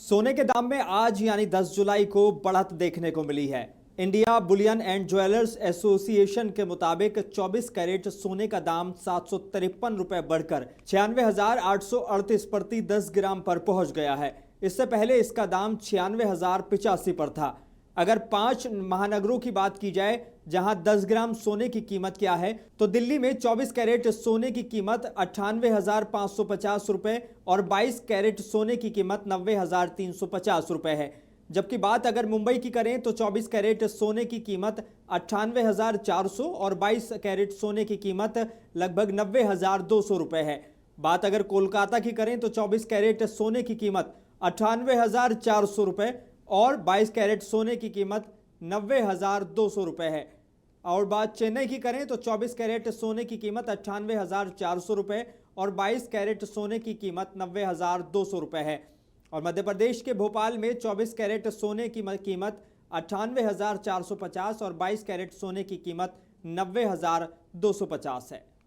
सोने के दाम में आज यानी 10 जुलाई को बढ़त देखने को मिली है। India Boolean and jewellers association के मुताबिक 24 कैरेट सोने का दाम 753 रुपए बढ़कर 96,838 प्रति 10 ग्राम पर पहुंच गया है। इससे पहले इसका दाम 96,085 पर था। अगर 5 महानगरों की बात की जाए जहां 10 ग्राम सोने की कीमत क्या है, तो दिल्ली में 24 कैरेट सोने की कीमत 98,550 रुपए और 22 कैरेट सोने की कीमत 90,350 रुपए है। जबकि बात अगर मुंबई की करें तो 24 कैरेट सोने की कीमत 98,400 और 22 कैरेट सोने की कीमत लगभग 90,200 रुपए है। बात अगर कोलकाता की करें तो 24 कैरेट सोने की कीमत 98,400 रुपए और 22 कैरेट सोने की कीमत 90,200 रुपए है। और बात चेन्नई की करें तो 24 कैरेट सोने की कीमत 98,400 रुपए और 22 कैरेट सोने की कीमत 90,200 रुपए है। और मध्य प्रदेश के भोपाल में 24 कैरेट सोने की कीमत 98,450 और 22 कैरेट सोने की कीमत 90,250 है।